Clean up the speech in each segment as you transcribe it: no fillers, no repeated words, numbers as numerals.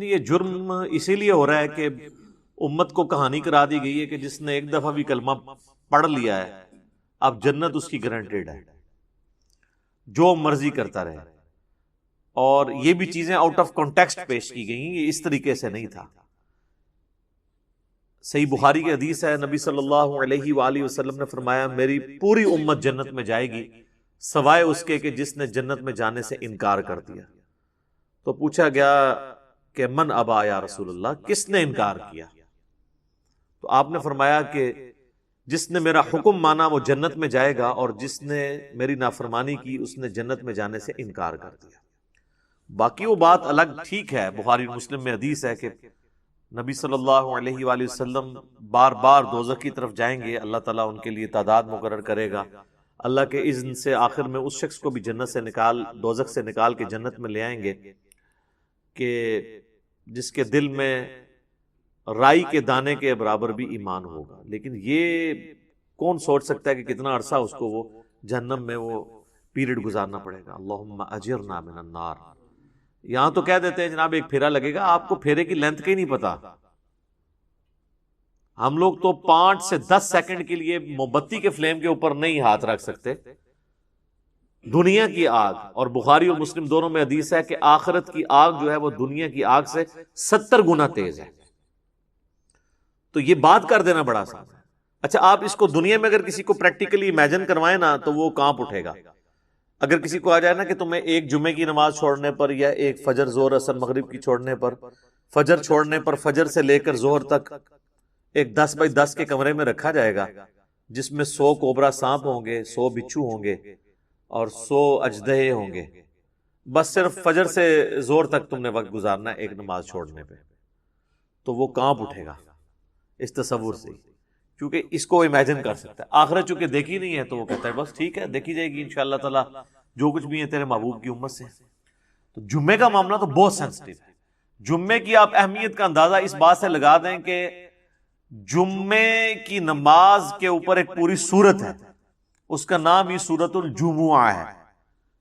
یہ جرم اسی لیے ہو رہا ہے کہ امت کو کہانی کرا دی گئی ہے کہ جس نے ایک دفعہ بھی کلمہ پڑھ لیا ہے اب جنت اس کی گارنٹیڈ ہے، جو مرضی کرتا رہے. اور یہ بھی چیزیں آؤٹ آف کانٹیکسٹ پیش کی گئی، یہ اس طریقے سے نہیں تھا. صحیح بخاری کی حدیث ہے، نبی صلی اللہ علیہ وآلہ وسلم نے فرمایا میری پوری امت جنت میں جائے گی سوائے اس کے کہ جس نے جنت میں جانے سے انکار کر دیا. تو پوچھا گیا کہ من ابا یا رسول اللہ، کس نے انکار کیا؟ تو آپ نے فرمایا کہ جس نے میرا حکم مانا وہ جنت میں جائے گا، اور جس نے میری نافرمانی کی اس نے جنت میں جانے سے انکار کر دیا. باقی وہ بات الگ ٹھیک ہے، بخاری اور مسلم میں حدیث ہے کہ نبی صلی اللہ علیہ وآلہ وسلم بار بار دوزخ کی طرف جائیں گے، اللہ تعالیٰ ان کے لیے تعداد مقرر کرے گا، اللہ کے اذن سے آخر میں اس شخص کو بھی جنت سے دوزخ سے نکال کے جنت میں لے آئیں گے کہ جس کے دل میں رائی کے دانے کے برابر بھی ایمان ہوگا. لیکن یہ کون سوچ سکتا ہے کہ کتنا عرصہ اس کو وہ جہنم میں وہ پیریڈ گزارنا پڑے گا. اللہم اجرنا من النار. یہاں تو کہہ دیتے ہیں جناب ایک پھیرا لگے گا، آپ کو پھیرے کی لینتھ کا ہی نہیں پتا. ہم لوگ تو 5 سے 10 سیکنڈ کے لیے موم بتی کے فلیم کے اوپر نہیں ہاتھ رکھ سکتے. دنیا کی آگ، اور بخاری اور مسلم دونوں میں حدیث ہے کہ آخرت کی آگ جو ہے وہ دنیا کی آگ سے 70 گنا تیز ہے. تو یہ بات کر دینا بڑا آسان ہے. اچھا آپ اس کو دنیا میں اگر کسی کو پریکٹیکلی امیجن کروائیں نا تو وہ کانپ اٹھے گا. اگر کسی کو آ جائے نا کہ تمہیں ایک جمعے کی نماز چھوڑنے پر یا ایک فجر زہر اثر مغرب کی چھوڑنے پر، فجر چھوڑنے پر فجر سے لے کر زہر تک ایک 10 بائی 10 کے کمرے میں رکھا جائے گا جس میں 100 کوبرا سانپ ہوں گے، 100 بچھو ہوں گے اور 100 اژدہے ہوں گے، بس صرف فجر سے زہر تک تم نے وقت گزارنا ہے ایک نماز چھوڑنے پہ، تو وہ کانپ اٹھے گا اس تصور سے، کیونکہ اس کو امیجن کر سکتا ہے. آخرت چونکہ دیکھی نہیں ہے تو وہ کہتا ہے بس ٹھیک ہے دیکھی جائے گی انشاءاللہ تعالی جو کچھ بھی ہے تیرے محبوب کی امت سے. تو جمعے کا معاملہ تو بہت سینسٹیو ہے. جمعے کی آپ اہمیت کا اندازہ اس بات سے لگا دیں کہ جمعے کی نماز کے اوپر ایک پوری سورت ہے، اس کا نام ہی سورت الجمعہ ہے،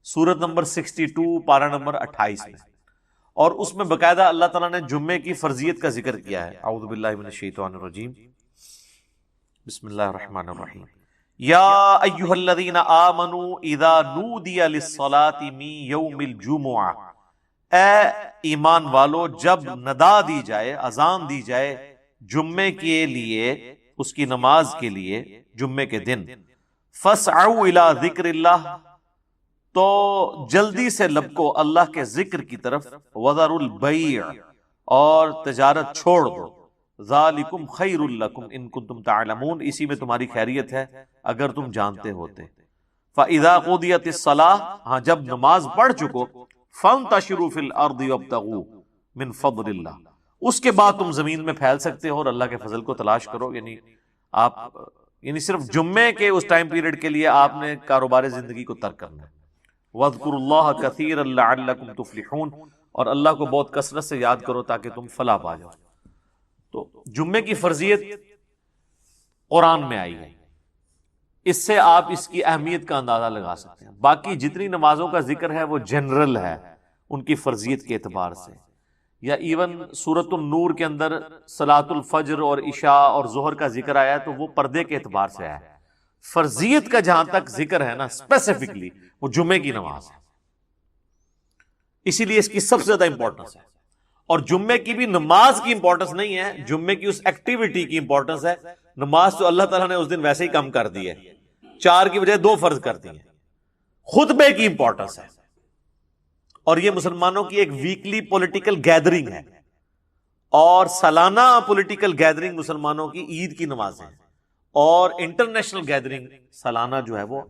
سورت نمبر 62 پارہ نمبر 28 میں، اور اس میں باقاعدہ اللہ تعالیٰ نے جمعے کی فرضیت کا ذکر کیا ہے. اعوذ باللہ من الشیطان الرجیم، بسم اللہ الرحمن الرحیم. یا ایھا الذین آمنوا اذا نودی للصلاۃ من یوم الجمعہ، اے ایمان والو جب ندا دی جائے، اذان دی جائے جمعے کے لیے، اس کی نماز کے لیے جمعے کے دن، فاسعوا الی ذکر اللہ، تو جلدی سے لپکو اللہ کے ذکر کی طرف، وذروا البیع، اور تجارت چھوڑ دو، ذالکم خیر لکم ان کنتم تعلمون، اسی میں تمہاری خیریت ہے اگر تم جانتے ہوتے. فاذا قضیت الصلاۃ، ہاں جب نماز پڑھ چکو، فانتشروا فی الارض وابتغوا من فضل اللہ، اس کے بعد تم زمین میں پھیل سکتے ہو اور اللہ کے فضل کو تلاش کرو. یعنی صرف جمعے کے اس ٹائم پیریڈ کے لیے آپ نے کاروبار زندگی کو ترک کرنا ہے. وَاذْكُرُوا اللَّهَ كَثِيرًا لَعَلَّكُمْ تُفْلِحُونَ، اور اللہ کو بہت کثرت سے یاد کرو تاکہ تم فلاح پا جاؤ. تو جمعے کی فرضیت قرآن میں آئی ہے، اس سے آپ اس کی اہمیت کا اندازہ لگا سکتے ہیں. باقی جتنی نمازوں کا ذکر ہے وہ جنرل ہے ان کی فرضیت کے اعتبار سے، یا ایون سورۃ النور کے اندر صلاۃ الفجر اور عشاء اور ظہر کا ذکر آیا ہے تو وہ پردے کے اعتبار سے آیا ہے. فرضیت کا جہاں تک ذکر ہے نا اسپیسیفکلی وہ جمعے کی نماز ہے، اسی لیے اس کی سب سے زیادہ امپورٹنس ہے. اور جمعے کی بھی نماز کی امپورٹنس نہیں ہے، جمعے کی اس ایکٹیویٹی کی امپورٹنس ہے. نماز تو اللہ تعالیٰ نے اس دن ویسے ہی کم کر دی ہے، 4 کی بجائے 2 فرض کر دی ہیں. خطبے کی امپورٹنس ہے، اور یہ مسلمانوں کی ایک ویکلی پولیٹیکل گیدرنگ ہے، اور سالانہ پولیٹیکل گیدرنگ مسلمانوں کی عید کی نمازیں ہیں، اور انٹرنیشنل گیدرنگ سالانہ جو ہے وہ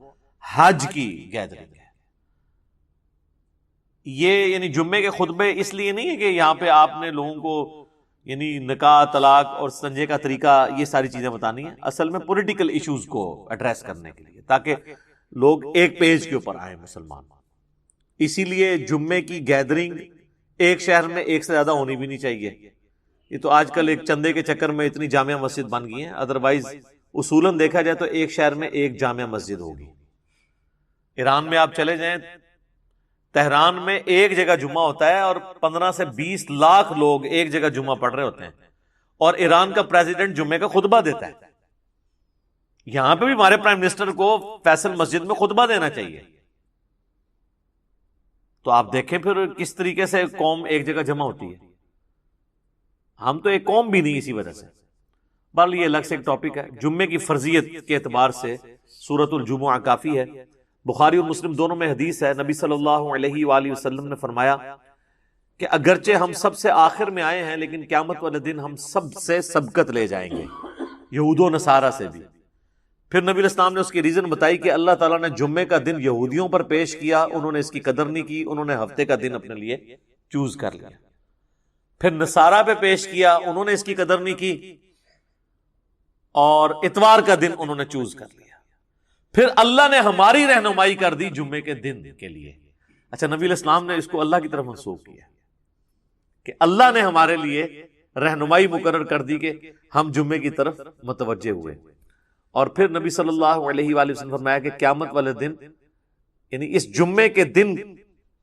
حج کی گیدرنگ ہے. یہ یعنی جمعے کے خطبے اس لیے نہیں ہے کہ یہاں پہ آپ نے لوگوں کو یعنی نکاح، طلاق اور استنجے کا طریقہ یہ ساری چیزیں بتانی ہیں، اصل میں پولیٹیکل ایشوز کو ایڈریس کرنے کے لیے تاکہ لوگ ایک پیج کے اوپر آئیں مسلمان. اسی لیے جمعے کی گیدرنگ ایک شہر میں ایک سے زیادہ ہونی بھی نہیں چاہیے. یہ تو آج کل ایک چندے کے چکر میں اتنی جامع مسجد بن گئی ہیں، ادروائز اصولاً دیکھا جائے تو ایک شہر میں ایک جامع مسجد ہوگی. ایران میں آپ چلے جائیں تہران میں ایک جگہ جمعہ ہوتا ہے اور 15 سے 20 لاکھ لوگ ایک جگہ جمعہ پڑھ رہے ہوتے ہیں، اور ایران کا پریزیڈنٹ جمعے کا خطبہ دیتا ہے. یہاں پہ بھی ہمارے پرائم منسٹر کو فیصل مسجد میں خطبہ دینا چاہیے. تو آپ دیکھیں پھر کس طریقے سے قوم ایک جگہ جمع ہوتی ہے. ہم تو ایک قوم بھی نہیں اسی وجہ سے. بہرحال یہ الگ سے ایک ٹاپک ہے. جمعے کی فرضیت کے اعتبار سے سورۃ الجمعہ کافی ہے. بخاری اور مسلم دونوں میں حدیث ہے، نبی صلی اللہ علیہ وآلہ وسلم نے فرمایا کہ اگرچہ ہم سب سے آخر میں آئے ہیں لیکن قیامت والے دن ہم سب سے سبقت لے جائیں گے، یہود و نصارہ سے بھی. پھر نبی علیہ السلام نے اس کی ریزن بتائی کہ اللہ تعالیٰ نے جمعے کا دن یہودیوں پر پیش کیا، انہوں نے اس کی قدر نہیں کی، انہوں نے ہفتے کا دن اپنے لیے چوز کر لیا. پھر نصارہ پہ پیش کیا، انہوں نے اس کی قدر نہیں کی اور اتوار کا دن انہوں نے چوز کر لیا. پھر اللہ نے ہماری رہنمائی کر دی جمعے کے دن کے لیے. اچھا، نبی علیہ السلام نے اس کو اللہ کی طرف منسوخ کیا کہ اللہ نے ہمارے لیے رہنمائی مقرر کر دی کہ ہم جمعے کی طرف متوجہ ہوئے. اور پھر نبی صلی اللہ علیہ وآلہ وسلم نے فرمایا کہ قیامت والے دن، یعنی اس جمعے کے دن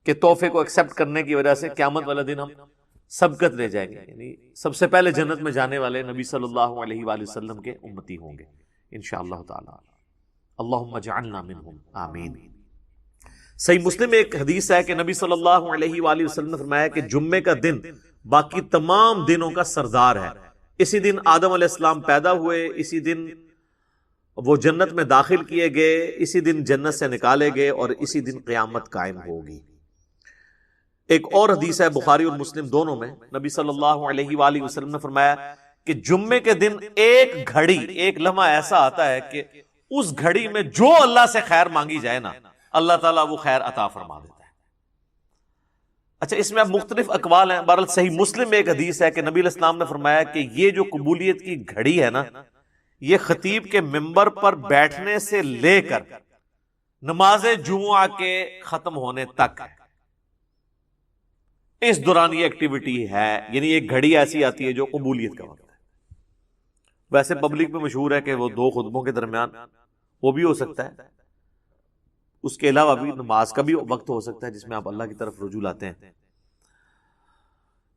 کے تحفے کو ایکسپٹ کرنے کی وجہ سے قیامت والے دن ہم سبقت لے جائیں گے، یعنی سب سے پہلے جنت میں جانے والے نبی صلی اللہ علیہ وآلہ وسلم کے امتی ہوں گے انشاءاللہ تعالی. اللہم اجعلنا منہم آمین. صحیح مسلم میں ایک حدیث ہے کہ نبی صلی اللہ علیہ وآلہ وسلم نے فرمایا کہ جمعے کا دن باقی تمام دنوں کا سردار ہے. اسی دن آدم علیہ السلام پیدا ہوئے، اسی دن وہ جنت میں داخل کیے گئے، اسی دن جنت سے نکالے گئے، اور اسی دن قیامت قائم ہوگی. ایک اور حدیث ہے بخاری اور مسلم دونوں میں، نبی صلی اللہ علیہ وآلہ وسلم نے فرمایا کہ جمعے کے دن ایک گھڑی، ایک لمحہ ایسا آتا ہے کہ اس گھڑی میں جو اللہ سے خیر مانگی جائے نا، اللہ تعالیٰ وہ خیر عطا فرما دیتا ہے. اچھا، اس میں اب مختلف اقوال ہیں. بہرحال صحیح مسلم میں ایک حدیث ہے کہ نبی علیہ السلام نے فرمایا کہ یہ جو قبولیت کی گھڑی ہے نا، یہ خطیب کے ممبر پر بیٹھنے سے لے کر نماز جمعہ کے ختم ہونے تک ہے. اس دوران یہ ایکٹیویٹی ہے، یعنی ایک گھڑی ایسی آتی ہے جو قبولیت کا وقت ہے. ویسے پبلک میں مشہور ہے کہ وہ دو خطبوں کے درمیان وہ بھی ہو سکتا ہے، اس کے علاوہ بھی نماز کا بھی وقت ہو سکتا ہے جس میں آپ اللہ کی طرف رجوع لاتے ہیں.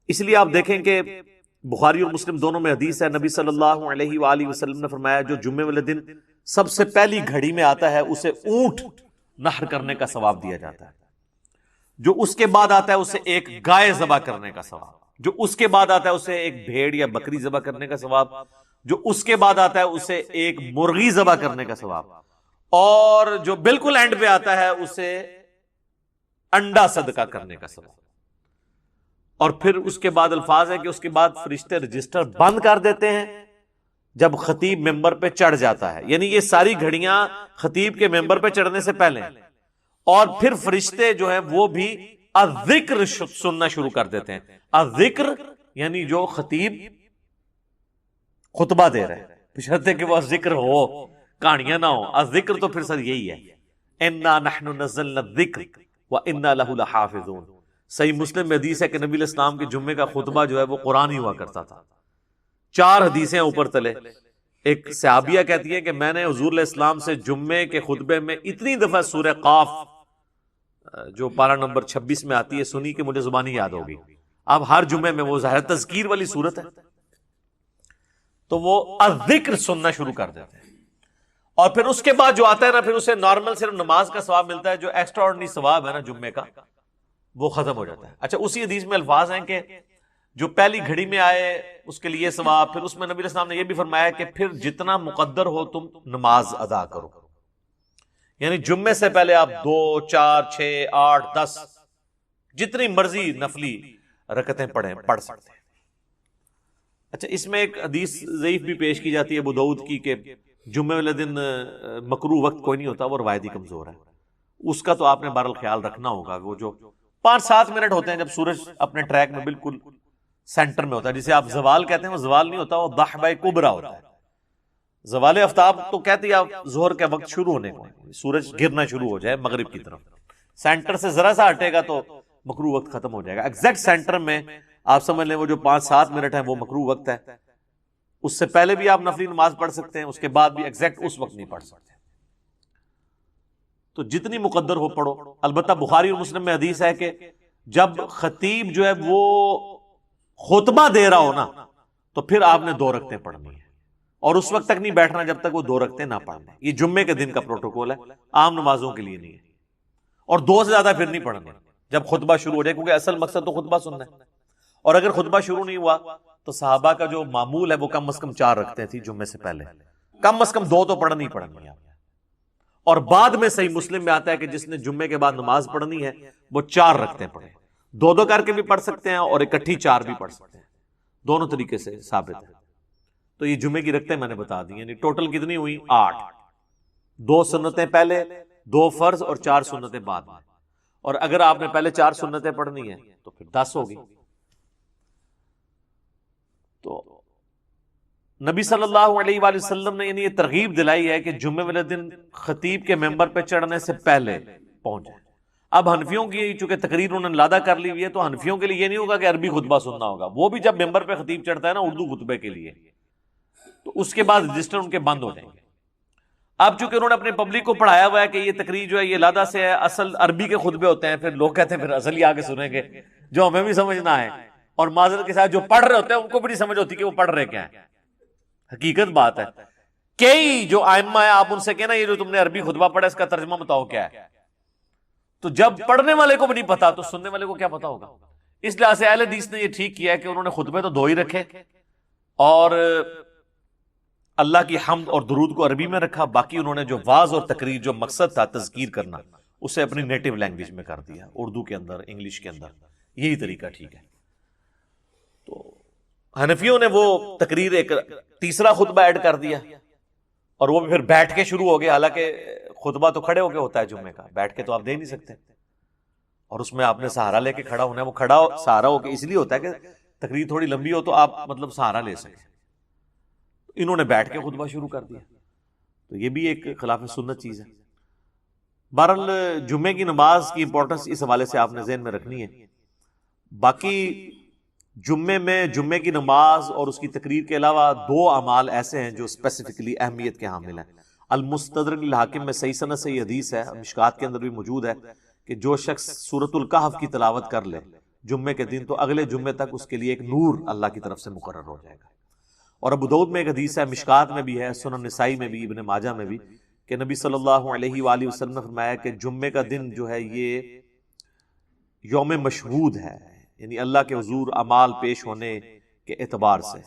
اس لیے آپ دیکھیں کہ بخاری اور مسلم دونوں میں حدیث ہے، نبی صلی اللہ علیہ وآلہ وسلم نے فرمایا جو جمعے والے دن سب سے پہلی گھڑی میں آتا ہے اسے اونٹ نحر کرنے کا ثواب دیا جاتا ہے. جو اس کے بعد آتا ہے اسے ایک گائے ذبح کرنے کا ثواب. جو اس کے بعد آتا ہے اسے ایک بھیڑ یا بکری ذبح کرنے کا ثواب. جو اس کے بعد آتا ہے اسے ایک مرغی ذبح کرنے کا ثواب. اور جو بالکل اینڈ پہ آتا ہے اسے انڈا صدقہ کرنے کا ثواب. اور پھر اس کے بعد الفاظ ہے کہ اس کے بعد فرشتے رجسٹر بند کر دیتے ہیں جب خطیب ممبر پہ چڑھ جاتا ہے. یعنی یہ ساری گھڑیاں خطیب کے ممبر پہ چڑھنے سے پہلے ہیں. اور پھر فرشتے جو ہیں وہ بھی الذکر سننا شروع کر دیتے ہیں. الذکر یعنی جو خطیب خطبہ دے رہے ہیں، بشرطے کہ وہ ذکر ہو، کہانیاں نہ ہو. الذکر تو پھر سر یہی ہے، انا نحن نزلنا الذکر وانا لہ لحافظون. صحیح مسلم میں حدیث ہے کہ نبی علیہ السلام کے جمعے کا خطبہ جو ہے وہ قرآن ہی ہوا کرتا تھا. 4 حدیثیں اوپر تلے. ایک صحابیہ کہتی ہے کہ میں نے حضور علیہ السلام سے جمعے کے خطبے میں اتنی دفعہ سورہ قاف جو پارہ نمبر 26 میں آتی ہے سنی کہ مجھے زبانی یاد ہوگی. اب ہر جمعے میں وہ ظاہر تذکیر والی صورت ہے تو وہ الذکر سننا شروع کر دیتے ہیں. اور پھر اس کے بعد جو آتا ہے نا، پھر اسے نارمل صرف نماز کا ثواب ملتا ہے. جو ایکسٹرا آرڈنری ثواب ہے نا جمعے کا وہ ختم ہو جاتا ہے. اچھا، اسی حدیث میں الفاظ ہیں کہ جو پہلی گھڑی میں آئے اس کے لیے ثواب. پھر اس میں نبی علیہ السلام نے یہ بھی فرمایا کہ پھر جتنا مقدر ہو تم نماز ادا کرو. یعنی جمعے سے پہلے آپ 2 4 6 8 10 جتنی مرضی نفلی رکعتیں پڑھ سکتے ہیں. اچھا، اس میں ایک حدیث ضعیف بھی پیش کی جاتی ہے ابو داؤد کی کہ جمعے والے دن مکروہ وقت کوئی نہیں ہوتا، وہ روایتی کمزور ہے. اس کا تو آپ نے بہرحال خیال رکھنا ہوگا. وہ جو 5-7 منٹ ہوتے ہیں جب سورج اپنے ٹریک میں بالکل سینٹر میں ہوتا ہے، جسے آپ زوال کہتے ہیں، وہ زوال نہیں ہوتا، وہ ضحبہ کبریٰ ہوتا ہے. زوال آفتاب تو کہتے ہیں آپ ظہر کا وقت شروع ہونے کو، سورج گرنا شروع ہو جائے مغرب کی طرف، سینٹر سے ذرا سا ہٹے گا تو مکروہ وقت ختم ہو جائے گا. ایگزیکٹ سینٹر میں آپ سمجھ لیں وہ جو 5-7 منٹ ہیں وہ مکروہ وقت ہے. اس سے پہلے بھی آپ نفلی نماز پڑھ سکتے ہیں، اس کے بعد بھی ایگزیکٹ اس وقت نہیں پڑھ سکتے. تو جتنی مقدر ہو پڑھو. البتہ بخاری اور مسلم میں حدیث ہے کہ جب خطیب جو ہے وہ خطبہ دے رہا ہو نا تو پھر آپ نے 2 رکعتیں پڑھنی ہیں، اور اس وقت تک نہیں بیٹھنا جب تک وہ 2 رکعتیں نہ پڑھنے. یہ جمعے کے دن کا پروٹوکول ہے، عام نمازوں کے لیے نہیں ہے. اور 2 سے زیادہ پھر نہیں پڑھنے جب خطبہ شروع ہو جائے، کیونکہ اصل مقصد تو خطبہ سننا ہے. اور اگر خطبہ شروع نہیں ہوا تو صحابہ کا جو معمول ہے وہ کم از کم 4 رکعتیں تھی جمعے سے پہلے، کم از کم 2 تو پڑھنی ہی پڑھنی ہے. اور بعد میں صحیح مسلم میں آتا ہے کہ جس نے جمعے کے بعد نماز پڑھنی ہے وہ 4 رکعتیں پڑھے. 2 کر کے بھی پڑھ سکتے ہیں اور اکٹھی 4 بھی پڑھ سکتے ہیں، دونوں طریقے سے ثابت ہے. تو یہ جمعے کی رکعتیں میں نے بتا دی، یعنی ٹوٹل کتنی ہوئی؟ 8. 2 سنتیں پہلے، 2 فرض اور 4 سنتیں بعد میں. اور اگر آپ نے پہلے 4 سنتیں پڑھنی ہیں تو پھر 10 ہوگی. تو نبی صلی اللہ علیہ وآلہ وسلم نے یعنی یہ ترغیب دلائی ہے کہ جمعے والے دن خطیب کے ممبر پہ چڑھنے سے پہلے پہنچ جائے. اب حنفیوں کی چونکہ تقریر انہوں نے لادہ کر لی ہوئی ہے تو حنفیوں کے لیے یہ نہیں ہوگا کہ عربی خطبہ سننا ہوگا. وہ بھی جب ممبر پہ خطیب چڑھتا ہے نا اردو خطبے کے لیے، تو اس کے بعد رجسٹر ان کے بند ہو جائیں گے. اب چونکہ انہوں نے اپنے پبلک کو پڑھایا ہوا ہے کہ یہ تقریر جو ہے یہ لادہ سے ہے، اصل عربی کے خطبے ہوتے ہیں، پھر لوگ کہتے ہیں پھر اصل ہی آگے سنیں گے جو ہمیں بھی سمجھنا ہے. اور معذرت کے ساتھ جو پڑھ رہے ہوتے ہیں ان کو بھی نہیں سمجھ ہوتی کہ وہ پڑھ رہے کیا ہے. حقیقت بات ہے، کئی جو ائمہ ہے آپ ان سے کہنا یہ جو تم نے عربی خطبہ پڑھا اس کا ترجمہ بتاؤ کیا ہے. تو جب پڑھنے والے کو بھی نہیں پتا تو سننے والے کو کیا پتا ہوگا. اس لحاظ سے اہل حدیث نے یہ ٹھیک کیا ہے کہ انہوں نے خطبے تو 2 ہی رکھے اور اللہ کی حمد اور درود کو عربی میں رکھا، باقی انہوں نے جو واعظ اور تقریر جو مقصد تھا تذکیر کرنا اسے اپنی نیٹو لینگویج میں کر دیا، اردو کے اندر، انگلش کے اندر. یہی طریقہ ٹھیک ہے. تو حنفیوں نے وہ تقریر ایک تیسرا خطبہ ایڈ کر دیا اور وہ بھی پھر بیٹھ کے شروع ہو گیا. حالانکہ خطبہ تو کھڑے ہو کے ہوتا ہے جمعے کا، بیٹھ کے تو آپ دے نہیں سکتے. اور اس میں آپ نے سہارا لے کے کھڑا ہونا ہے. وہ کھڑا سہارا ہو کے اس لیے ہوتا ہے کہ تقریر تھوڑی لمبی ہو تو آپ مطلب سہارا لے سکیں. انہوں نے بیٹھ کے خطبہ شروع کر دیا، تو یہ بھی ایک خلاف سنت چیز ہے. بہرحال جمعے کی نماز کی امپورٹنس اس حوالے سے آپ نے ذہن میں رکھنی ہے. باقی جمعے میں جمعے کی نماز اور اس کی تقریر کے علاوہ 2 اعمال ایسے ہیں جو اسپیسیفکلی اہمیت کے حامل ہیں. المستدرک الحاکم میں صحیح سند سے یہ حدیث ہے، مشکات کے اندر بھی موجود ہے، کہ جو شخص سورۃ الکہف کی تلاوت کر لے جمعے کے دن تو اگلے جمعے تک اس کے لیے ایک نور اللہ کی طرف سے مقرر ہو جائے گا. اور ابو داؤد میں ایک حدیث ہے، مشکات میں بھی ہے، سنن نسائی میں بھی، ابن ماجہ میں بھی، کہ نبی صلی اللہ علیہ وآلہ وسلم نے فرمایا کہ جمعے کا دن جو ہے یہ یوم مشہود ہے، یعنی اللہ کے حضور اعمال پیش ہونے کے اعتبار سے.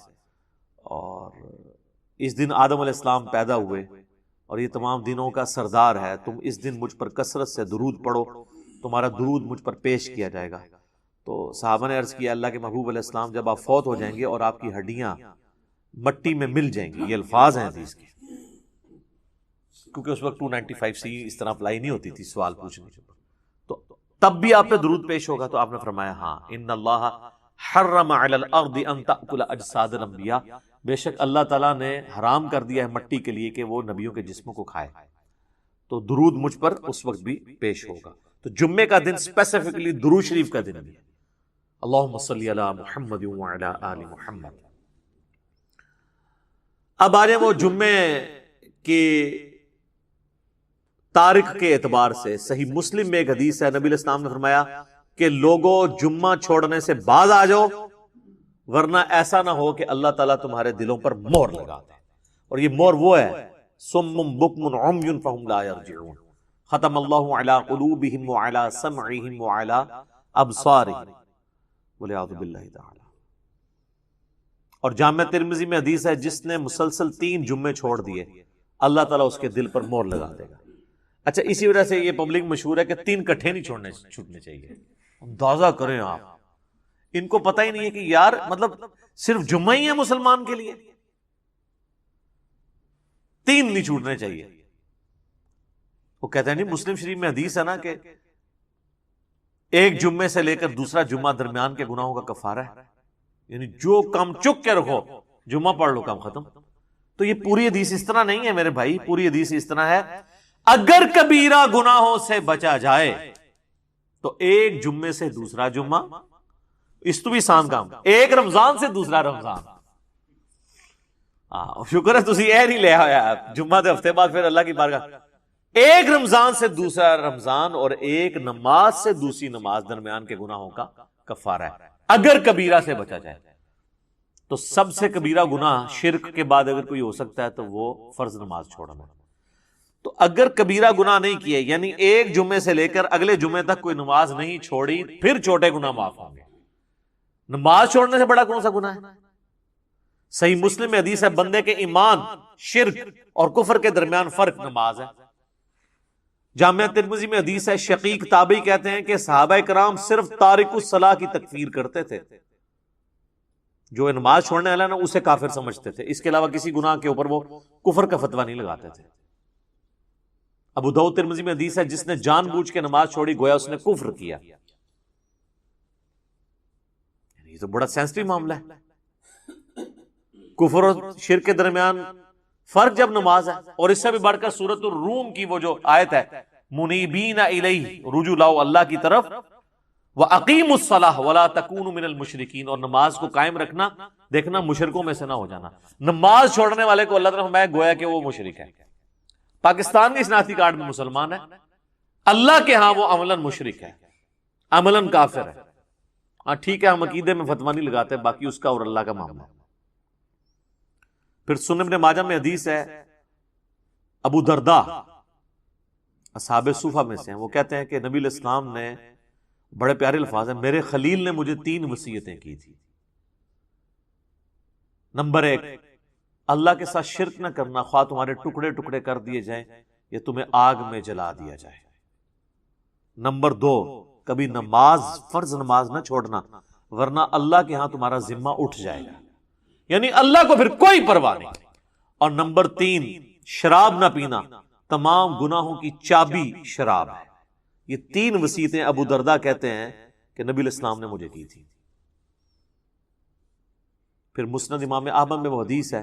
اور اس دن آدم علیہ السلام پیدا ہوئے اور یہ تمام دنوں کا سردار ہے. تم اس دن مجھ پر کثرت سے درود پڑھو، تمہارا درود مجھ پر پیش کیا جائے گا. تو صحابہ نے عرض کیا اللہ کے محبوب علیہ السلام جب آپ فوت ہو جائیں گے اور آپ کی ہڈیاں مٹی میں مل جائیں گی، یہ الفاظ ہیں حدیث کے، کیونکہ اس وقت 295C اس طرح اپلائی نہیں ہوتی تھی سوال پوچھنے کے، تو تب بھی آپ پہ درود پیش ہوگا. تو آپ نے فرمایا ہاں، ان اللہ حرم علی الارض ان تأکل اجساد الانبیاء، بے شک اللہ تعالیٰ نے حرام کر دیا ہے مٹی کے لیے کہ وہ نبیوں کے جسموں کو کھائے. تو درود مجھ پر اس وقت بھی پیش ہوگا. تو جمعے کا دن اسپیسیفکلی درود شریف کا دن ہے. اللہم صلی علی محمد وعلی آل محمد. اب آ جائیں وہ جمعے کے تاریخ کے اعتبار سے. صحیح مسلم میں ایک حدیث ہے، نبی علیہ السلام نے فرمایا کہ لوگوں جمعہ چھوڑنے سے بعد آ جاؤ ورنہ ایسا نہ ہو کہ اللہ تعالیٰ تمہارے دلوں پر مہر لگا دے. اور یہ مہر وہ ہے صم بکم عمی فہم لا یرجعون، ختم اللہ علی قلوبہم وعلی سمعہم وعلی ابصارہم والعیاذ باللہ تعالی. اور جامع ترمذی میں حدیث ہے جس نے مسلسل 3 جمعے چھوڑ دیے اللہ تعالیٰ اس کے دل پر مہر لگا دے گا. اچھا اسی وجہ سے یہ پبلک مشہور ہے کہ 3 کٹھے نہیں چھوٹنے چاہیے. اندازہ کریں آپ، ان کو پتہ ہی نہیں ہے کہ یار مطلب صرف جمعہ ہی ہے مسلمان کے لیے، 3 نہیں چھوٹنے چاہیے. وہ کہتے ہیں نہیں مسلم شریف میں حدیث ہے نا کہ ایک جمعے سے لے کر دوسرا جمعہ درمیان کے گناہوں کا کفارہ ہے، یعنی جو کام چک کے رکھو جمعہ پڑھ لو کام ختم. تو یہ پوری حدیث اس طرح نہیں ہے میرے بھائی، پوری حدیث اس طرح ہے اگر کبیرہ گناہوں سے بچا جائے تو ایک جمعے سے دوسرا جمعہ، اس تو بھی آسان کام، ایک رمضان سے دوسرا رمضان. شکر ہے تسی اے نہیں لے آیا جمعہ دے ہفتے بعد پھر اللہ کی بارگاہ ایک رمضان سے دوسرا رمضان اور ایک نماز سے دوسری نماز درمیان کے گناہوں کا کفارہ ہے اگر کبیرہ سے بچا جائے. تو سب سے کبیرہ گناہ شرک کے بعد اگر کوئی ہو سکتا ہے تو وہ فرض نماز چھوڑنا. تو اگر کبیرہ گناہ نہیں کیے یعنی ایک جمعے سے لے کر اگلے جمعے تک کوئی نماز نہیں چھوڑی پھر چھوٹے گناہ معاف ہوں گے. نماز چھوڑنے سے بڑا کون سا گناہ ہے؟ صحیح مسلم میں حدیث ہے بندے کے ایمان، شرک اور کفر کے درمیان فرق نماز ہے. جامعہ ترمذی میں حدیث ہے شقیق تابعی کہتے ہیں کہ صحابہ کرام صرف تارک الصلاح کی تکفیر کرتے تھے، جو نماز چھوڑنے والا نا اسے کافر سمجھتے تھے، اس کے علاوہ کسی گناہ کے اوپر وہ کفر کا فتویٰ نہیں لگاتے تھے. ابو داؤد ترمذی میں حدیث ہے جس نے جان بوجھ کے نماز چھوڑی گویا اس نے کفر کیا. یہ تو بڑا سینسٹیو معاملہ ہے، کفر اور شرک کے درمیان فرق جب نماز ہے. اور اس سے بھی بڑھ کر سورۃ الروم کی وہ جو آیت ہے منیبین الیہ، رجوع لاؤ اللہ کی طرف، وَأَقِيمُوا الصَّلَاةَ وَلَا تَكُونُوا مِنَ الْمُشْرِكِينَ، اور نماز کو قائم رکھنا، دیکھنا مشرکوں میں سے نہ ہو جانا. نماز چھوڑنے والے کو اللہ تعالیٰ فرمایا گویا کہ وہ مشرک ہے. پاکستان کے شناختی کارڈ میں مسلمان ہے، اللہ کے ہاں وہ عملاً مشرک ہے، عملاً کافر ہے. ہاں ٹھیک ہے، ہم عقیدے میں فتویٰ نہیں لگاتے، باقی اس کا اور اللہ کا معاملہ ہے. پھر سنن ابن ماجہ میں حدیث ہے ابو درداء اصحاب صوفہ میں سے ہیں، وہ کہتے ہیں کہ نبی علیہ السلام نے بڑے پیارے الفاظ ہیں، میرے خلیل نے مجھے 3 وصیتیں کی تھی. نمبر 1، اللہ کے ساتھ شرک نہ کرنا، خواہ تمہارے ٹکڑے ٹکڑے کر دیے جائیں یا تمہیں آگ میں جلا دیا جائے. نمبر 2، کبھی نماز، فرض نماز نہ چھوڑنا ورنہ اللہ کے ہاں تمہارا ذمہ اٹھ جائے گا، یعنی اللہ کو پھر کوئی پرواہ نہیں. اور نمبر 3، شراب نہ پینا، تمام گناہوں کی چابی شراب ہے. یہ 3 وصیتیں ابو درداء کہتے ہیں کہ نبی علیہ السلام نے مجھے کی تھی. پھر مسند امام احمد میں وہ حدیث ہے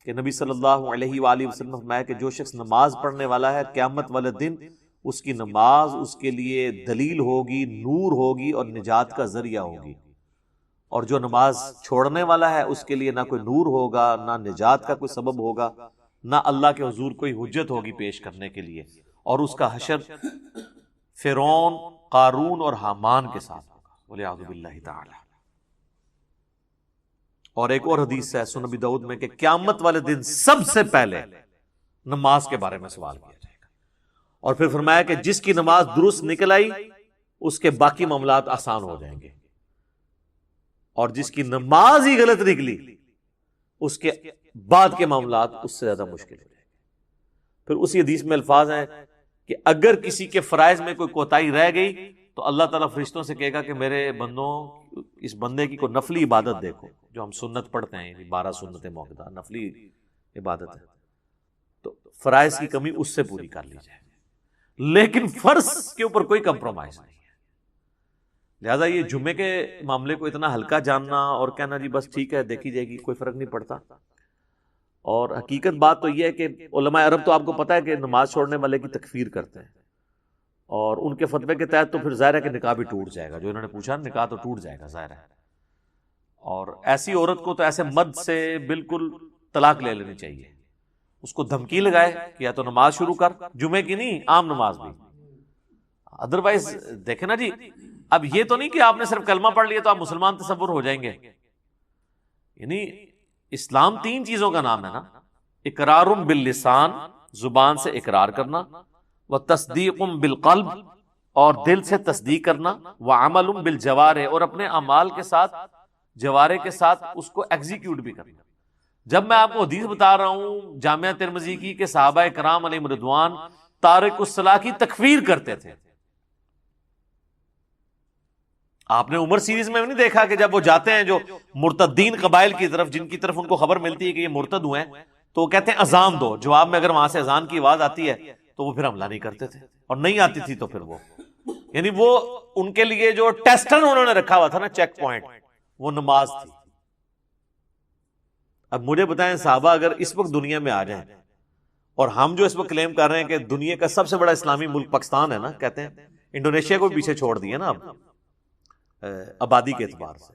کہ نبی صلی اللہ علیہ وآلہ وسلم فرمایا کہ جو شخص نماز پڑھنے والا ہے قیامت والے دن اس کی نماز اس کے لیے دلیل ہوگی، نور ہوگی اور نجات کا ذریعہ ہوگی. اور جو نماز چھوڑنے والا ہے اس کے لیے نہ کوئی نور ہوگا، نہ نجات کا کوئی سبب ہوگا، نہ اللہ کے حضور کوئی حجت ہوگی پیش کرنے کے لیے. اور اس کا حشر فرعون، قارون اور حامان کے ساتھ ہوگا، والعیاذ باللہ تعالی. اور ایک اور حدیث ہے سنن ابی داؤد میں کہ قیامت والے دن سب سے پہلے نماز کے بارے میں سوال کیا جائے گا. اور پھر فرمایا کہ جس کی نماز درست نکل آئی اس کے باقی معاملات آسان ہو جائیں گے، اور جس کی نماز ہی غلط نکلی اس کے بعد کے معاملات اس سے زیادہ مشکل ہو جائیں گے. پھر اسی حدیث میں الفاظ ہیں کہ اگر کسی کے فرائض میں کوئی کوتاہی رہ گئی تو اللہ تعالیٰ فرشتوں سے کہے گا کہ میرے بندوں، اس بندے کی کوئی نفلی عبادت دیکھو، جو ہم سنت پڑھتے ہیں، 12 سنتیں موقع نفلی عبادت ہے، تو فرائض کی کمی اس سے پوری کر لی جائے. لیکن فرض کے اوپر کوئی کمپرومائز نہیں ہے. لہٰذا یہ جمعے کے معاملے کو اتنا ہلکا جاننا اور کہنا جی بس ٹھیک ہے دیکھی جائے گی، کوئی فرق نہیں پڑتا. اور حقیقت بات تو یہ ہے کہ علماء عرب تو آپ کو پتا ہے کہ نماز چھوڑنے والے کی تکفیر کرتے ہیں، اور ان کے فتوے کے تحت تو پھر ظاہر ہے کہ نکاح بھی ٹوٹ جائے گا. جو انہوں نے پوچھا نکاح تو ٹوٹ جائے گا ظاہر ہے. اور ایسی عورت کو تو ایسے مد سے بالکل طلاق لے لینی چاہیے، اس کو دھمکی لگائے کہ یا تو نماز شروع کر، جمعے کی نہیں عام نماز بھی. ادروائز دیکھیں نا جی، اب یہ تو نہیں کہ آپ نے صرف کلمہ پڑھ لیا تو آپ مسلمان تصور ہو جائیں گے. یعنی اسلام 3 چیزوں کا نام ہے نا، اقرار باللسان، زبان سے اقرار کرنا، وتصدیق بالقلب، اور دل سے تصدیق کرنا، وعمل بالجوارح، اور اپنے اعمال کے ساتھ، جوارح کے ساتھ اس کو ایگزیکیوٹ بھی کرنا. جب میں آپ کو حدیث بتا رہا ہوں جامعہ ترمذی کی کہ صحابہ کرام علیہم رضوان تارک الصلاح کی تکفیر کرتے تھے. آپ نے عمر سیریز میں نہیں دیکھا کہ جب وہ جاتے ہیں جو مرتدین قبائل کی طرف، جن کی طرف ان کو خبر ملتی ہے کہ یہ مرتد ہوئے ہیں، تو وہ کہتے ہیں اذان دو. جواب میں اگر وہاں سے اذان کی آواز آتی ہے تو وہ پھر حملہ نہیں کرتے تھے، اور نہیں آتی تھی تو پھر وہ یعنی وہ ان کے لیے جو ٹیسٹر انہوں نے رکھا ہوا تھا نا، چیک پوائنٹ، وہ نماز تھی. اب مجھے بتائیں صحابہ اگر اس وقت دنیا میں آ جائیں، اور ہم جو اس وقت کلیم کر رہے ہیں کہ دنیا کا سب سے بڑا اسلامی ملک پاکستان ہے نا، کہتے ہیں انڈونیشیا کو بھی پیچھے چھوڑ دیا نا اب آبادی کے اعتبار سے،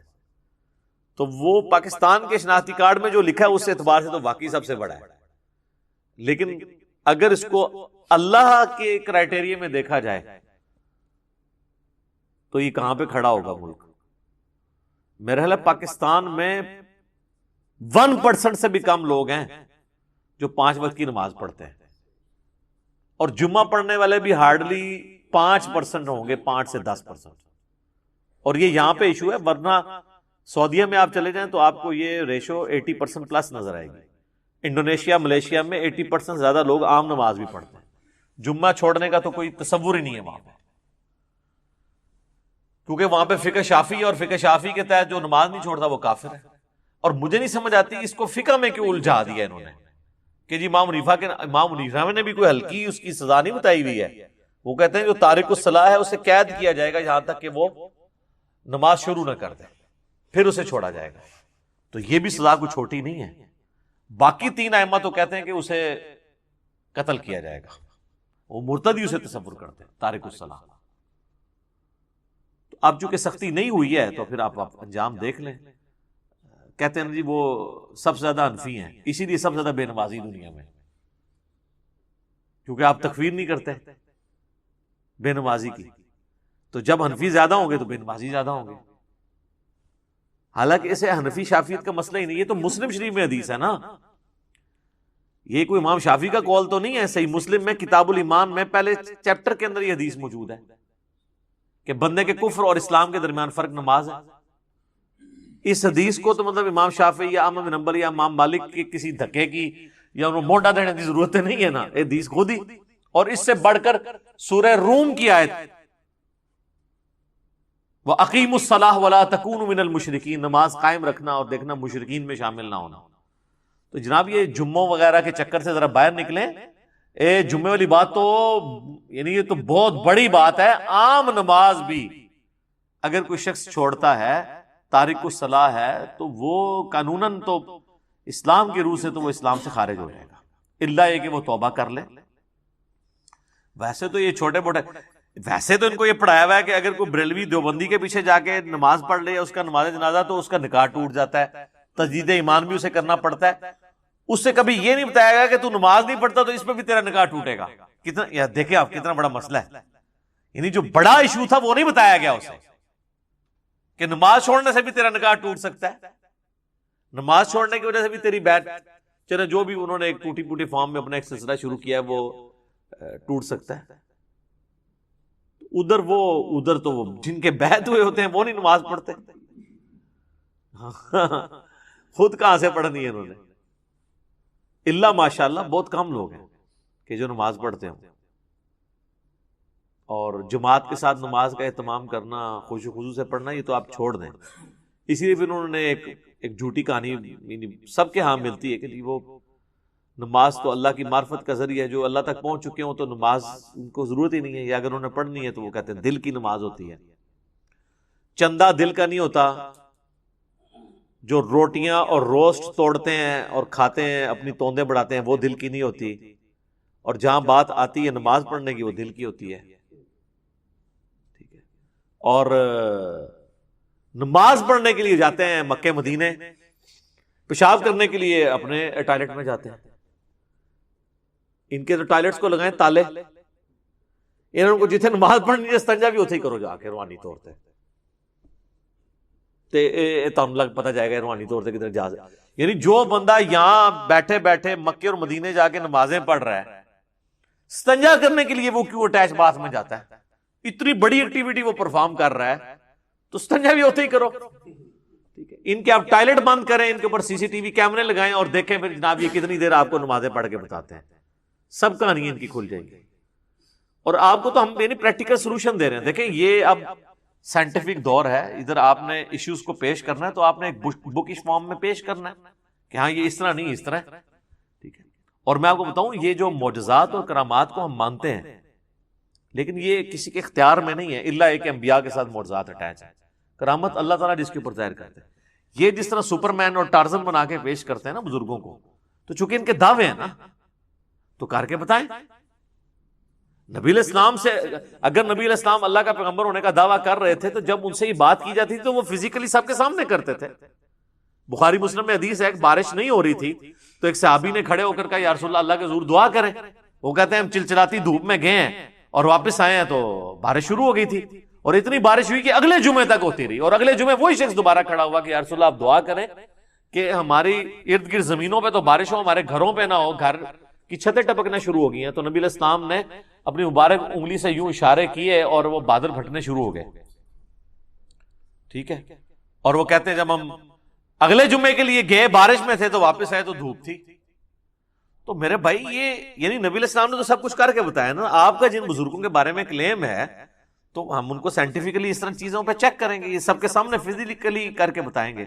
تو وہ پاکستان کے شناختی کارڈ میں جو لکھا ہے اس اعتبار سے تو واقعی سب سے بڑا ہے. لیکن اگر اس کو اللہ کے کرائٹیریا میں دیکھا جائے تو یہ کہاں پہ کھڑا ہوگا ملک؟ میرا خیال ہے پاکستان میں 1% سے بھی کم لوگ ہیں جو 5 وقت کی نماز پڑھتے ہیں، اور جمعہ پڑھنے والے بھی ہارڈلی 5% ہوں گے، 5 سے 10%. اور یہ یہاں پہ ایشو ہے، ورنہ سعودیہ میں آپ چلے جائیں تو آپ کو یہ ریشو 80% پلس نظر آئے گی. انڈونیشیا، ملیشیا میں 80% زیادہ لوگ عام نماز بھی پڑھتے ہیں. جمعہ چھوڑنے کا تو کوئی تصور ہی نہیں ہے وہاں پہ، کیونکہ وہاں پہ فقہ شافعی، اور فقہ شافعی کے تحت جو نماز نہیں چھوڑتا وہ کافر ہے. اور مجھے نہیں سمجھ آتی اس کو فقہ میں کیوں الجھا دیا انہوں نے کہ جی امام حنیفہ نے بھی کوئی ہلکی اس کی سزا نہیں بتائی ہوئی ہے. وہ کہتے ہیں جو تارک الصلاۃ ہے اسے قید کیا جائے گا یہاں تک کہ وہ نماز شروع نہ کر دے، پھر اسے چھوڑا جائے گا. تو یہ بھی سزا کوئی چھوٹی نہیں ہے. باقی 3 ائمہ تو کہتے ہیں کہ اسے قتل کیا جائے گا، وہ مرتدی اسے تصور کرتے ہیں تارک الصلاۃ. تو اب چونکہ سختی نہیں ہوئی ہے تو پھر آپ انجام دیکھ لیں. کہتے ہیں جی وہ سب سے زیادہ حنفی ہیں، اسی لیے سب سے زیادہ بے نمازی دنیا میں، کیونکہ آپ تکفیر نہیں کرتے بے نمازی کی. تو جب حنفی زیادہ ہوں گے تو بے نمازی زیادہ ہوں گے. حالانکہ اسے حنفی شافعیت کا مسئلہ ہی نہیں، یہ تو مسلم شریف میں حدیث ہے نا، یہ کوئی امام شافعی کا قول تو نہیں ہے. صحیح مسلم میں کتاب الایمان میں پہلے چیپٹر کے اندر یہ حدیث موجود ہے کہ بندے کے کفر اور اسلام کے درمیان فرق نماز ہے. اس حدیث کو تو مطلب امام شافعی یا احمد بن حنبل یا امام مالک کے کسی دھکے کی یا انہوں موٹا دینے کی ضرورت نہیں ہے نا، یہ حدیث خود ہی. اور اس سے بڑھ کر سورہ روم کی آیت وَأَقِيمُوا الصَّلَاةَ وَلَا تَكُونُوا مِنَ الْمُشْرِكِينَ، نماز قائم رکھنا اور دیکھنا مشرکین میں شامل نہ ہونا. تو جناب یہ جمعوں وغیرہ کے چکر سے ذرا باہر نکلیں. جمعے والی بات تو یعنی یہ تو بہت بڑی بات ہے. عام نماز بھی اگر کوئی شخص چھوڑتا ہے، تارک الصلاۃ ہے، تو وہ قانوناً تو اسلام کی روح سے تو وہ اسلام سے خارج ہو جائے گا، الا یہ کہ وہ توبہ کر لے. ویسے تو یہ چھوٹے موٹے، ویسے تو ان کو یہ پڑھایا ہوا ہے کہ اگر کوئی بریلوی دیوبندی کے پیچھے جا کے نماز پڑھ لے یا اس کا نماز جنازہ تو اس کا نکاح ٹوٹ جاتا ہے، تجدید ایمان بھی اسے کرنا پڑتا ہے. اس سے کبھی یہ نہیں بتایا گیا کہ تو نماز نہیں پڑھتا تو اس پہ بھی تیرا نکاح ٹوٹے گا. کتنا یا دیکھیں آپ کتنا بڑا مسئلہ ہے. یعنی جو بڑا ایشو تھا وہ نہیں بتایا گیا اسے کہ نماز چھوڑنے سے بھی تیرا نکاح ٹوٹ سکتا ہے، نماز چھوڑنے کی وجہ سے بھی تیری بیعت، چلے جو بھی انہوں نے ایک ٹوٹی پوٹی فارم میں اپنا ایک سلسلہ شروع کیا ہے وہ ٹوٹ سکتا ہے. ادھر تو وہ جن کے بیعت ہوئے ہوتے ہیں وہ نہیں نماز پڑھتے. خود کہاں سے پڑھنی ہے انہوں نے؟ اللہ ماشاءاللہ بہت کم لوگ ہیں کہ جو نماز پڑھتے ہوں. اور جماعت کے ساتھ نماز کا اہتمام کرنا، خشوع و خضوع سے پڑھنا، یہ تو آپ چھوڑ دیں. اسی لیے پھر انہوں نے ایک جھوٹی کہانی سب کے ہاں ملتی ہے کہ جی وہ نماز تو اللہ کی معرفت کا ذریعہ ہے، جو اللہ تک پہنچ چکے ہوں تو نماز ان کو ضرورت ہی نہیں ہے، یا اگر انہوں نے پڑھنی ہے تو وہ کہتے ہیں دل کی نماز ہوتی ہے. چندہ دل کا نہیں ہوتا. جو روٹیاں اور روسٹ توڑتے ہیں اور کھاتے ہیں، اپنی توندیں بڑھاتے ہیں، وہ دل کی نہیں ہوتی. اور جہاں بات آتی ہے نماز پڑھنے کی وہ دل کی ہوتی ہے. ٹھیک ہے. اور نماز پڑھنے کے لیے جاتے ہیں مکے مدینے، پیشاب کرنے کے لیے اپنے ٹوائلٹ میں جاتے ہیں. ان کے تو ٹوائلٹس کو لگائیں تالے، انہوں کو جتنے نماز پڑھنی ہے استنجا بھی اتھے ہی کرو جا کے روحانی طور پہ. تم لگ پتہ جائے گا روحانی طور سے کدھر جا. یعنی جو بندہ یہاں بیٹھے بیٹھے مکے اور مدینے جا کے نمازیں پڑھ رہا ہے، استنجا کرنے کے لیے وہ کیوں اٹیچ باتھ میں جاتا ہے؟ اتنی بڑی ایکٹیویٹی وہ پرفارم کر رہا ہے تو استنجا بھی اتھے ہی کرو. ان کے آپ ٹوائلٹ بند کریں، ان کے اوپر CCTV کیمرے لگائیں اور دیکھیں پھر جناب یہ کتنی دیر آپ کو نمازیں پڑھ کے بتاتے ہیں. سب کہانی ان کی کھل جائے گی. اور آپ کو تو ہم یعنی پریکٹیکل سولوشن دے رہے ہیں. دیکھیں یہ اب سائنٹیفک دور ہے، ادھر آپ نے ایشوز کو پیش کرنا ہے تو آپ نے ایک بکش فارم میں پیش کرنا ہے کہ ہاں یہ اس طرح نہیں اس طرح. ٹھیک ہے. اور میں آپ کو بتاؤں یہ جو معجزات اور کرامات کو ہم مانتے ہیں لیکن یہ کسی کے اختیار میں نہیں ہے، الا ایک انبیاء کے ساتھ معجزات اٹیچ ہے. کرامت اللہ تعالیٰ جس کے اوپر ظاہر کرتے ہیں. یہ جس طرح سپر مین اور ٹارزن بنا کے پیش کرتے ہیں نا بزرگوں کو، تو چونکہ ان کے دعوے ہیں نا تو کر کے بتائیں. نبی علیہ السلام سے اگر نبی علیہ السلام اللہ کا پیغمبر ہونے کا دعویٰ کر رہے تھے تو جب ان سے یہ بات کی جاتی تھی تو وہ فزیکلی سب کے سامنے کرتے تھے. بخاری مسلم میں حدیث ہے، ایک بارش نہیں ہو رہی تھی تو ایک صحابی نے کھڑے ہو کر کہا یا رسول اللہ کے حضور دعا کریں. وہ کہتے ہیں ہم چلچلاتی دھوپ میں گئے ہیں اور واپس آئے ہیں تو بارش شروع ہو گئی تھی، اور اتنی بارش ہوئی کہ اگلے جمعے تک ہوتی رہی، اور اگلے جمعے وہی شخص دوبارہ کھڑا ہوا کہ یا رسول اللہ آپ دعا کریں کہ ہماری ارد گرد زمینوں پہ تو بارش ہو، ہمارے گھروں پہ نہ ہو، گھر کی چھتیں ٹپکنا شروع ہو گئی ہیں۔ تو نبی علیہ السلام نے اپنی مبارک انگلی سے یوں اشارے کیے اور وہ بادل پھٹنے شروع ہو گئے، ٹھیک ہے۔ اور وہ کہتے ہیں جب ہم اگلے جمعے کے لیے گئے بارش میں تھے تو واپس آئے تو دھوپ تھی۔ تو میرے بھائی یہ یعنی نبی علیہ السلام نے تو سب کچھ کر کے بتایا نا، آپ کا جن بزرگوں کے بارے میں کلیم ہے تو ہم ان کو سائنٹیفکلی اس طرح چیزوں پہ چیک کریں گے، یہ سب کے سامنے فزیکلی کر کے بتائیں گے۔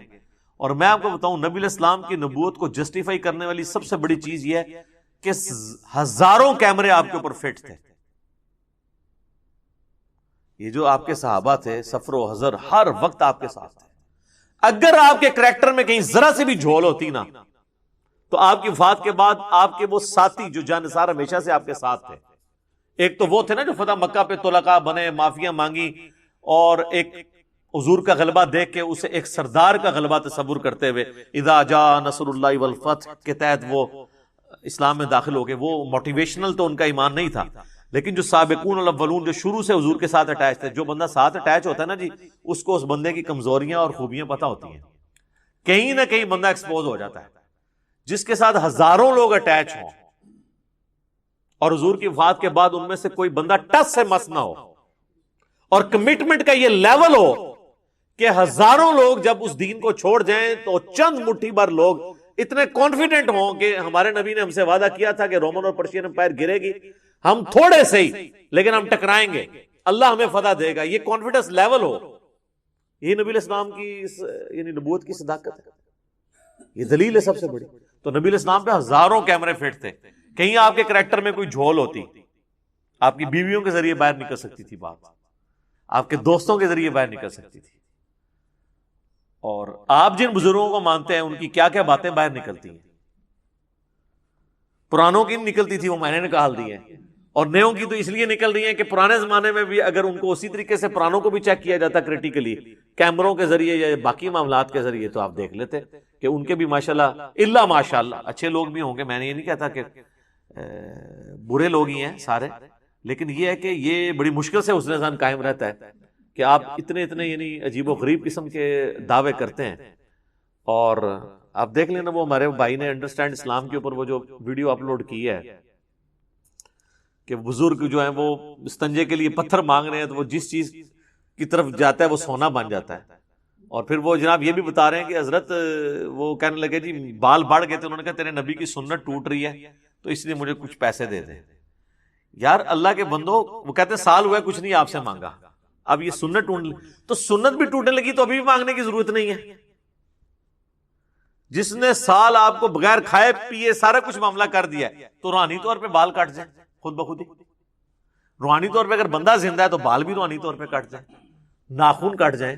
اور میں آپ کو بتاؤں نبی علیہ السلام کی نبوت کو جسٹیفائی کرنے والی سب سے بڑی چیز یہ ہے کہ ہزاروں کیمرے آپ کے اوپر فٹ تھے۔ یہ جو آپ کے صحابہ تھے سفر و حضر ہر وقت آپ کے ساتھ تھے، اگر آپ کے کریکٹر میں کہیں ذرا سے بھی جھول ہوتی نا تو آپ کی وفات کے بعد آپ کے وہ ساتھی جو جانثار ہمیشہ سے آپ کے ساتھ تھے، ایک تو وہ تھے نا جو فتح مکہ پہ طلقاء بنے، معافیاں مانگی، اور ایک حضور کا غلبہ دیکھ کے اسے ایک سردار کا غلبہ تصور کرتے ہوئے اذا جاء نصر اللہ والفتح کے تحت وہ اسلام میں داخل ہو گئے۔ وہ موٹیویشنل تو ان کا ایمان نہیں تھا، لیکن جو سابقون الاولون جو شروع سے حضور کے ساتھ اٹیچ تھے، جو بندہ ساتھ اٹیچ ہوتا ہے نا جی، اس کو اس بندے کی کمزوریاں اور خوبیاں پتہ ہوتی ہیں، کہیں نہ کہیں بندہ ایکسپوز ہو جاتا ہے۔ جس کے ساتھ ہزاروں لوگ اٹیچ ہوں اور حضور کی وفات کے بعد ان میں سے کوئی بندہ ٹس سے مس نہ ہو، اور کمٹمنٹ کا یہ لیول ہو کہ ہزاروں لوگ جب اس دین کو چھوڑ جائیں تو چند مٹھی بھر لوگ اتنے کانفیڈنٹ ہوں کہ ہمارے نبی نے ہم سے وعدہ کیا تھا کہ رومن اور پرشین امپائر گرے گی، ہم تھوڑے سے ہی لیکن ہم ٹکرائیں گے، اللہ ہمیں فتح دے گا، یہ کانفیڈنس لیول ہو، یہ نبی علیہ السلام کی یعنی نبوت کی صداقت ہے، یہ دلیل ہے سب سے بڑی۔ تو نبی علیہ السلام پہ ہزاروں کیمرے فٹ تھے، کہیں آپ کے کریکٹر میں کوئی جھول ہوتی، آپ کی بیویوں کے ذریعے باہر نکل سکتی تھی بات، آپ کے دوستوں کے ذریعے باہر نکل سکتی تھی، اور آپ جن بزرگوں کو مانتے ہیں ان کی کیا کیا باتیں باہر نکلتی ہیں۔ پرانوں کی نکلتی تھی، وہ میں نے نکال دی ہیں، اور نیوں کی تو اس لیے نکل رہی ہیں کہ پرانے زمانے میں بھی اگر ان کو اسی طریقے سے پرانوں کو بھی چیک کیا جاتا کریٹیکلی کیمروں کے ذریعے یا باقی معاملات کے ذریعے، تو آپ دیکھ لیتے کہ ان کے بھی ماشاءاللہ الا ماشاءاللہ اچھے لوگ بھی ہوں گے، میں نے یہ نہیں کہتا کہ برے لوگ ہی ہیں سارے، لیکن یہ ہے کہ یہ بڑی مشکل سے حسن ظن قائم رہتا ہے کہ آپ اتنے یعنی عجیب و غریب قسم کے دعوے کرتے ہیں۔ اور آپ دیکھ لینا وہ ہمارے بھائی نے انڈرسٹینڈ اسلام کے اوپر وہ جو ویڈیو اپلوڈ کی ہے کہ بزرگ جو ہیں وہ استنجے کے لیے پتھر مانگ رہے ہیں تو وہ جس چیز کی طرف جاتا ہے وہ سونا بن جاتا ہے، اور پھر وہ جناب یہ بھی بتا رہے ہیں کہ حضرت وہ کہنے لگے جی بال بڑھ گئے تھے، انہوں نے کہا تیرے نبی کی سنت ٹوٹ رہی ہے تو اس لیے مجھے کچھ پیسے دے دیں۔ یار اللہ کے بندو، وہ کہتے ہیں سال ہوا ہے کچھ نہیں آپ سے مانگا، اب یہ سنت ٹوٹ تو سنت بھی ٹوٹنے لگی تو ابھی بھی مانگنے کی ضرورت نہیں ہے۔ جس نے سال آپ کو بغیر کھائے پیے سارا کچھ معاملہ کر دیا ہے تو روحانی طور پہ بال کٹ جائیں خود بخود ہی، روحانی طور پہ اگر بندہ زندہ ہے تو بال بھی روحانی طور پہ کٹ جائیں، ناخن کٹ جائیں،